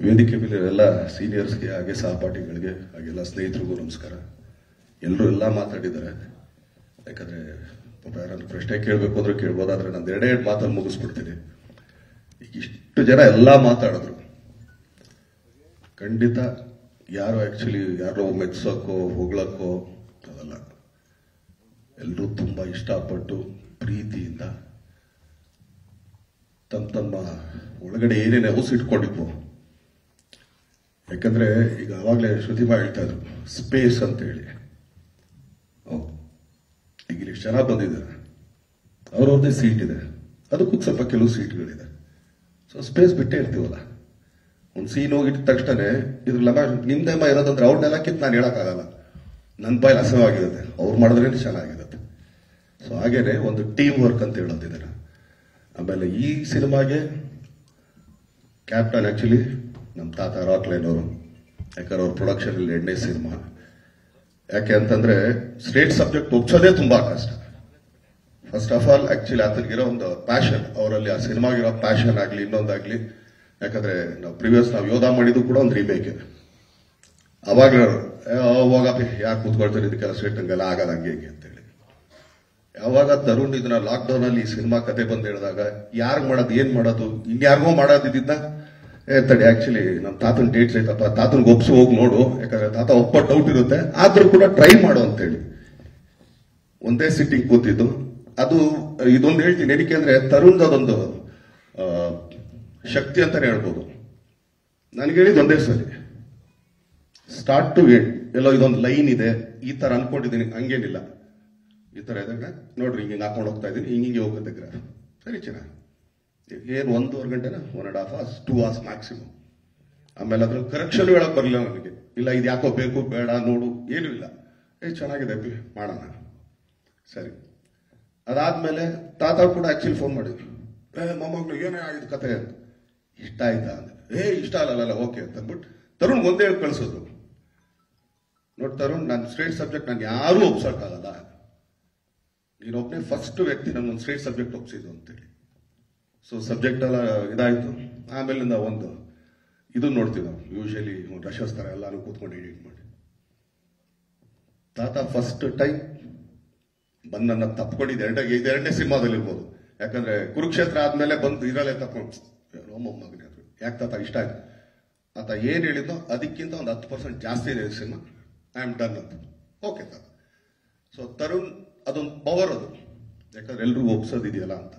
ವೇದಿಕೆ ಮೇಲೆ ಎಲ್ಲ ಸೀನಿಯರ್ಸ್ಗೆ ಹಾಗೆ ಸಹಪಾಠಿಗಳಿಗೆ ಹಾಗೆಲ್ಲ ಸ್ನೇಹಿತರಿಗೂ ನಮಸ್ಕಾರ. ಎಲ್ಲರೂ ಎಲ್ಲ ಮಾತಾಡಿದ್ದಾರೆ. ಯಾಕಂದ್ರೆ ಪಾಪ ಯಾರನ್ನು ಪ್ರಶ್ನೆ ಕೇಳಬೇಕು ಅಂದ್ರೆ ಕೇಳ್ಬೋದಾದ್ರೆ ನಾನು ಎರಡೇ ಮಾತಲ್ಲಿ ಮುಗಿಸ್ಬಿಡ್ತೀನಿ. ಈಗ ಇಷ್ಟು ಜನ ಎಲ್ಲ ಮಾತಾಡಿದ್ರು, ಖಂಡಿತ ಯಾರು ಆಕ್ಚುಲಿ ಯಾರೋ ಮೆಚ್ಚೋಕ್ಕೋ ಹೊಗಳಕ್ಕೋ ಅದಲ್ಲ. ಎಲ್ಲರೂ ತುಂಬಾ ಇಷ್ಟಪಟ್ಟು ಪ್ರೀತಿಯಿಂದ ತಮ್ಮ ಒಳಗಡೆ ಏನೇನು ಇಟ್ಕೊಂಡಿದ್ವು. ಯಾಕಂದ್ರೆ ಈಗ ಅವಾಗಲೇ ಶ್ರುತಿಮಾ ಹೇಳ್ತಾ ಇದ್ರು ಸ್ಪೇಸ್ ಅಂತ ಹೇಳಿ. ಈಗ ಇಲ್ಲಿ ಜನ ಬಂದಿದ್ದಾರೆ, ಅವ್ರವ್ರದ್ದೇ ಸೀಟ್ ಇದೆ, ಅದಕ್ಕೂ ಸ್ವಲ್ಪ ಕೆಲವು ಸೀಟ್ಗಳಿದೆ. ಸೊ ಸ್ಪೇಸ್ ಬಿಟ್ಟೇ ಇರ್ತೀವಲ್ಲ. ಒಂದು ಸೀನ್ ಹೋಗಿಟ್ಟ ತಕ್ಷಣ ಇದ್ರಲ್ಲ ನಿಮ್ದೆಮ್ಮ ಇರೋದಂದ್ರೆ ಅವ್ರನ್ನೆಲ್ಲ ಕಿತ್ತು ನಾನು ಹೇಳಕ್ಕಾಗಲ್ಲ, ನನ್ನ ಬಾಯಲ್ಲಿ ಅಸಹ್ಯವಾಗಿರುತ್ತೆ, ಅವ್ರು ಮಾಡಿದ್ರೇನೆ ಚೆನ್ನಾಗಿರುತ್ತೆ. ಸೊ ಹಾಗೇನೆ ಒಂದು ಟೀಮ್ ವರ್ಕ್ ಅಂತ ಹೇಳೋದಿದ್ದಾರೆ. ಆಮೇಲೆ ಈ ಸಿನಿಮಾಗೆ ಕ್ಯಾಪ್ಟನ್ ಆಕ್ಚುಲಿ ನಮ್ಮ ತಾತ ರಾಕ್ಲೈನ್ ಅವರು. ಯಾಕಂದ್ರೆ ಅವ್ರ ಪ್ರೊಡಕ್ಷನ್ ಅಲ್ಲಿ 2ನೇ ಸಿನಿಮಾ. ಯಾಕೆ ಅಂತಂದ್ರೆ ಸ್ಟೇಟ್ ಸಬ್ಜೆಕ್ಟ್ ಒಪ್ಸೋದೇ ತುಂಬಾ ಕಷ್ಟ. ಫಸ್ಟ್ ಆಫ್ ಆಲ್ ಆಕ್ಚುಲಿ ಆತನಿಗಿರೋ ಒಂದು ಪ್ಯಾಷನ್, ಅವರಲ್ಲಿ ಆ ಸಿನಿಮಾಗಿರೋ ಪ್ಯಾಷನ್ ಆಗ್ಲಿ ಇನ್ನೊಂದಾಗ್ಲಿ. ಯಾಕಂದ್ರೆ ನಾವು ಯೋಧ ಮಾಡಿದ್ದು ಕೂಡ ಒಂದು ರೀಮೇಕ್. ಅವಾಗ ಹೋಗಪ್ಪ ಯಾಕೆ ಕೂತ್ಕೊಳ್ತಾರೆ ಇದಕ್ಕೆಲ್ಲ ಸ್ಟೇಟ್ ಹಂಗೆಲ್ಲ ಆಗಲ್ಲ ಹಂಗೆ ಹಂಗೆ ಅಂತೇಳಿ. ಯಾವಾಗ ತರುಣ್ ಇದನ್ನ ಲಾಕ್ಡೌನ್ ಅಲ್ಲಿ ಸಿನಿಮಾ ಕತೆ ಬಂದು ಹೇಳಿದಾಗ ಯಾರು ಮಾಡೋದು ಏನ್ ಮಾಡೋದು ಇನ್ಯಾರಿಗೋ ಮಾಡೋದಿದ್ದ ತಡಿ ಆಕ್ಚುಲಿ ನಮ್ಮ ತಾತನ ಡೇಟ್ಸ್ ಐತಪ್ಪ, ತಾತನ್ಗೆ ಒಪ್ಸಿ ಹೋಗಿ ನೋಡು, ಯಾಕಂದ್ರೆ ತಾತ ಒಪ್ಪ ಡೌಟ್ ಇರುತ್ತೆ, ಆದ್ರೂ ಕೂಡ ಟ್ರೈ ಮಾಡು ಅಂತೇಳಿ ಒಂದೇ ಸಿಟ್ಟಿಂಗ್ ಕೂತಿದ್ದು. ಅದು ಇದೊಂದು ಹೇಳ್ತೀನಿ ಏನಕ್ಕೆ ಅಂದ್ರೆ ತರುಣ್ ಅದೊಂದು ಶಕ್ತಿ ಅಂತಾನೆ ಹೇಳ್ಬೋದು. ನನಗೆ ಹೇಳಿದ್ ಒಂದೇ ಸರಿ ಸ್ಟಾರ್ಟ್ ಟು ಎಂಡ್ ಎಲ್ಲೋ ಇದೊಂದು ಲೈನ್ ಇದೆ, ಈ ತರ ಅನ್ಕೊಂಡಿದ್ದೀನಿ, ಹಂಗೇನಿಲ್ಲ. ಈ ತರ ಇದಾಗ ನೋಡ್ರಿ ಹಿಂಗೆ ಹಾಕೊಂಡು ಹೋಗ್ತಾ ಇದ್ದೀನಿ, ಹಿಂಗೆ ಹೋಗುತ್ತೆ ಗ್ರಾಫ್. ಸರಿ ಚೆನ್ನಾಗಿ ಏನು 1.5 ಗಂಟೆನ 1.5 hours 2 hours ಮ್ಯಾಕ್ಸಿಮಮ್. ಆಮೇಲೆ ಅದ್ರಲ್ಲಿ ಕರೆಕ್ಷನ್ ಹೇಳಕ್ ಬರಲಿಲ್ಲ ನನಗೆ. ಇಲ್ಲ ಇದು ಯಾಕೋ ಬೇಕು ಬೇಡ ನೋಡು ಏನೂ ಇಲ್ಲ, ಚೆನ್ನಾಗಿದೆ ಮಾಡೋಣ ಸರಿ. ಅದಾದ್ಮೇಲೆ ತಾತ ಕೂಡ ಆಕ್ಚುಲಿ ಫೋನ್ ಮಾಡಿದ್ರು, ಮೊಮ್ಮಗಳು ಏನೇ ಆಯ್ತು ಕತೆ ಅಂತ. ಇಷ್ಟ ಆಯ್ತಾ ಅಂದ್ರೆ ಇಷ್ಟ ಅಲ್ಲ ಓಕೆ ಅಂತ ಅಂದ್ಬಿಟ್ಟು ತರುಣ್ ಒಂದೇ ಕಳ್ಸೋದು. ನೋಡಿ ತರುಣ್, ನನ್ನ ಸ್ಟೇಟ್ ಸಬ್ಜೆಕ್ಟ್ ನಾನು ಯಾರೂ ಒಪ್ಸೋಕ್ಕಾಗಲ್ಲ, ನೀನೊಬ್ಬನೇ ಫಸ್ಟ್ ವ್ಯಕ್ತಿ ನನ್ನೊಂದು ಸ್ಟೇಟ್ ಸಬ್ಜೆಕ್ಟ್ ಒಪ್ಸಿದ್ದು ಅಂತೇಳಿ. ಸೊ ಸಬ್ಜೆಕ್ಟ್ ಎಲ್ಲ ಇದಾಯ್ತು. ಆಮೇಲಿಂದ ಒಂದು ಇದು ನೋಡ್ತೀವಿ ನಾವು ಯೂಶಲಿ ಒಂದು ರಶಸ್ ತರ ಎಲ್ಲಾನು ಕೂತ್ಕೊಂಡು ಎಡಿಟ್ ಮಾಡಿ. ತಾತ ಫಸ್ಟ್ ಟೈಮ್ ಬಂದು ನನ್ನ ತಪ್ಕೊಂಡಿದ್ದು 2ನೇ ಸಿನಿಮಾದಲ್ಲಿ ಇರ್ಬೋದು. ಯಾಕಂದ್ರೆ ಕುರುಕ್ಷೇತ್ರ ಆದ್ಮೇಲೆ ಬಂದು ಇರಲ್ಲೇ ತಪ್ಕೊಂಡು ರೋಮಮ್ಮಗನೇ ಅದು ಯಾಕೆ ತಾತ ಇಷ್ಟ ಆಯ್ತು. ಆತ ಏನ್ ಹೇಳಿದ್ನೋ ಅದಕ್ಕಿಂತ ಒಂದು 10% ಜಾಸ್ತಿ ಇದೆ ಸಿನಿಮಾ, ಐ ಆಮ್ ಡನ್ ಅಂತ. ಓಕೆ ತಾತ. ಸೊ ತರುಣ್ ಅದೊಂದು ಪವರ್ ಅದು, ಯಾಕಂದ್ರೆ ಎಲ್ರಿಗೂ ಒಪ್ಸೋದಿದೆಯಲ್ಲ ಅಂತ.